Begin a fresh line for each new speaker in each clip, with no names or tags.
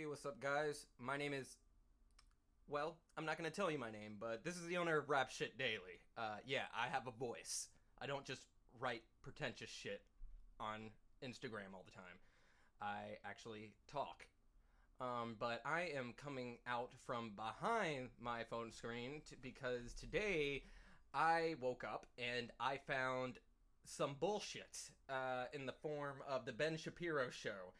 what's up, guys? My name is... Well, I'm not gonna tell you my name, but this is the owner of Rap Shit Daily. Yeah, I have a voice. I don't just write pretentious shit on Instagram all the time. I actually talk. But I am coming out from behind my phone screen because today I woke up and I found some bullshit in the form of the Ben Shapiro show.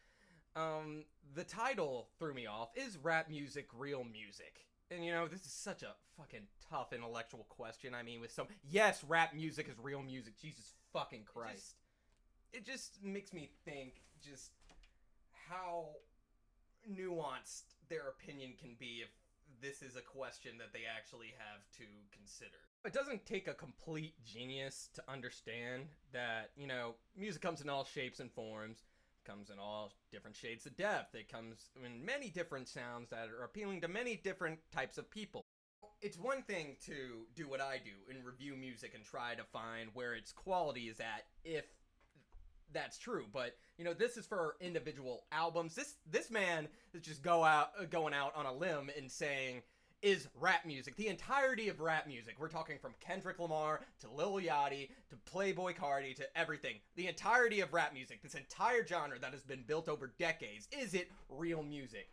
The title threw me off. Is rap music real music? And you know, this is such a fucking tough intellectual question. I mean, yes, rap music is real music. Jesus fucking Christ. It just makes me think just how nuanced their opinion can be if this is a question that they actually have to consider. It doesn't take a complete genius to understand that, you know, music comes in all shapes and forms, comes in all different shades of depth. It comes in many different sounds that are appealing to many different types of people. It's one thing to do what I do and review music and try to find where its quality is at, if that's true, but you know, this is for individual albums. This man is just going out on a limb and saying, is rap music, the entirety of rap music, we're talking from Kendrick Lamar to Lil Yachty to Playboi Carti to everything, the entirety of rap music, this entire genre that has been built over decades, is it real music?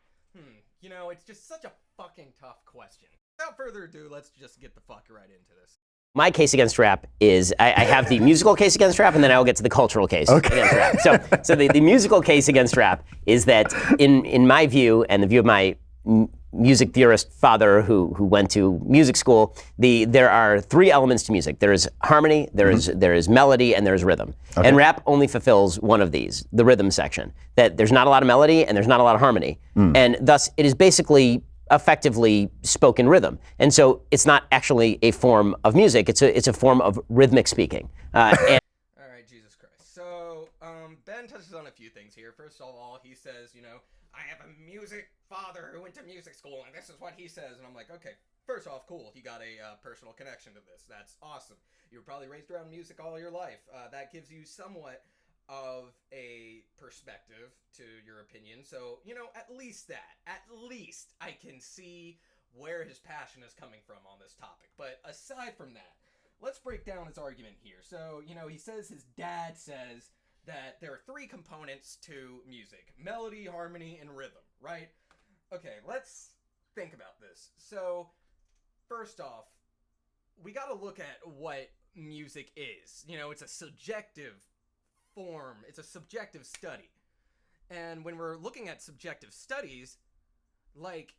You know, it's just such a fucking tough question. Without further ado, let's just get the fuck right into this.
My case against rap is, I have the musical case against rap, and then I'll get to the cultural case against rap. So the musical case against rap is that, in my view, and the view of my music theorist father who went to music school, there are three elements to music. There is harmony, there is melody, and there's rhythm. Okay. And rap only fulfills one of these, the rhythm section. That there's not a lot of melody and there's not a lot of harmony. And thus, it is basically effectively spoken rhythm. And so it's not actually a form of music, it's a form of rhythmic speaking.
All right, Jesus Christ. So, Ben touches on a few things here. First of all, he says, you know, I have a music father who went to music school, and this is what he says. And I'm like, okay, first off, cool. He got a personal connection to this. That's awesome. You were probably raised around music all your life. That gives you somewhat of a perspective to your opinion. So, you know, at least I can see where his passion is coming from on this topic. But aside from that, let's break down his argument here. So, you know, he says his dad says that there are three components to music: melody, harmony, and rhythm, right? Okay, let's think about this. So, first off, we gotta look at what music is. You know, it's a subjective form, it's a subjective study. And when we're looking at subjective studies, like,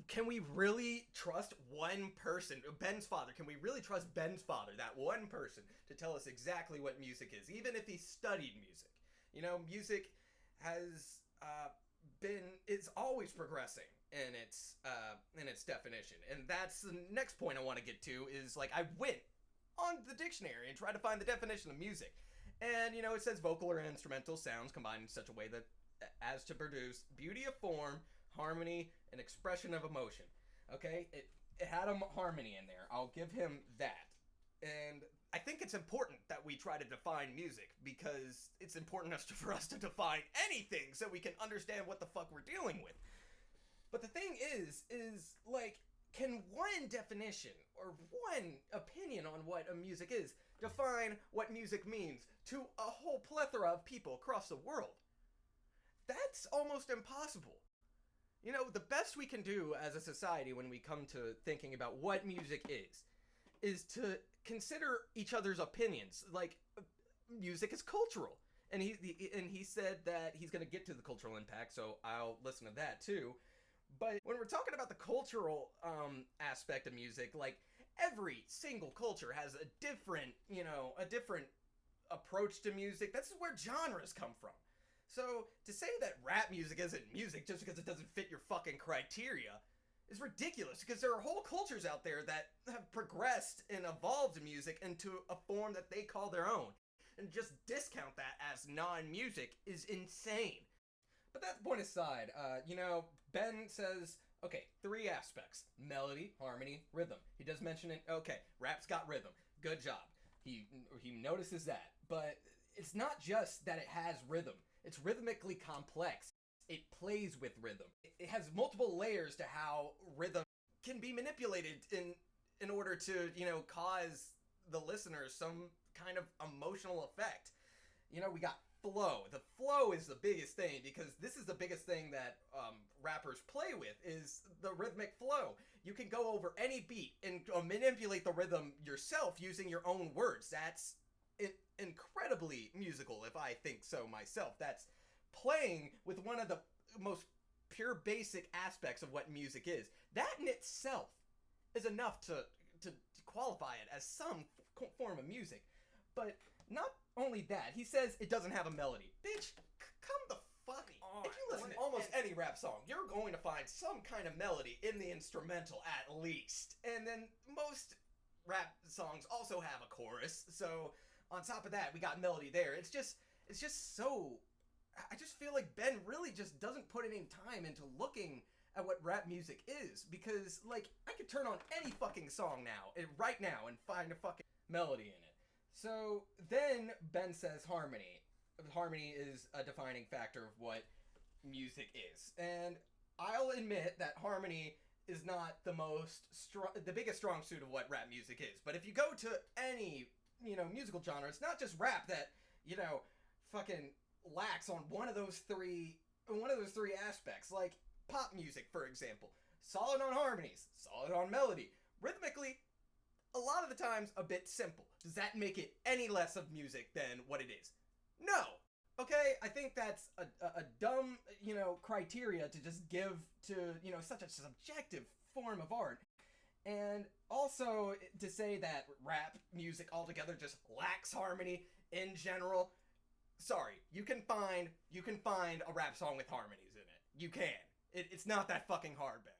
can we really trust one person, Ben's father, can we really trust Ben's father, that one person, to tell us exactly what music is, even if he studied music? You know, music has is always progressing in its definition. And that's the next point I want to get to, is like, I went on the dictionary and tried to find the definition of music. And, you know, it says vocal or instrumental sounds combined in such a way that as to produce beauty of form, harmony, and expression of emotion. Okay? It had a harmony in there. I'll give him that. And I think it's important that we try to define music, because it's important for us to define anything so we can understand what the fuck we're dealing with. But the thing is like, can one definition or one opinion on what a music is define what music means to a whole plethora of people across the world? That's almost impossible. You know, the best we can do as a society when we come to thinking about what music is to consider each other's opinions. Like, music is cultural. And he said that he's going to get to the cultural impact, so I'll listen to that too. But when we're talking about the cultural aspect of music, like, every single culture has a different approach to music. That's where genres come from. So to say that rap music isn't music just because it doesn't fit your fucking criteria is ridiculous, because there are whole cultures out there that have progressed and evolved music into a form that they call their own. And just discount that as non-music is insane. But that point aside, you know, Ben says, okay, three aspects: melody, harmony, rhythm. He does mention it. Okay, rap's got rhythm. Good job. He notices that. But it's not just that it has rhythm. It's rhythmically complex. it plays with rhythm. It has multiple layers to how rhythm can be manipulated in order to, you know, cause the listener some kind of emotional effect. You know, we got flow. The flow is the biggest thing, because this is the biggest thing that rappers play with, is the rhythmic flow. You can go over any beat and manipulate the rhythm yourself using your own words. That's incredibly musical, if I think so myself. That's playing with one of the most pure basic aspects of what music is. That in itself is enough to qualify it as some form of music. But not only that, he says it doesn't have a melody. Bitch, come the fuck on. If you listen to almost any rap song, you're going to find some kind of melody in the instrumental at least. And then most rap songs also have a chorus, so on top of that, we got melody there. It's just so... I just feel like Ben really just doesn't put any time into looking at what rap music is, because, like, I could turn on any fucking song now, right now, and find a fucking melody in it. So then Ben says harmony. Harmony is a defining factor of what music is, and I'll admit that harmony is not the biggest strong suit of what rap music is. But if you go to any, you know, musical genre, it's not just rap that, you know, fucking lacks on one of those three aspects. Like pop music, for example, solid on harmonies, solid on melody, rhythmically a lot of the times a bit simple. Does that make it any less of music than what it is? No. Okay, I think that's a dumb, you know, criteria to just give to, you know, such a subjective form of art. And also to say that rap music altogether just lacks harmony in general. Sorry, you can find a rap song with harmonies in it. You can. It's not that fucking hard, Ben.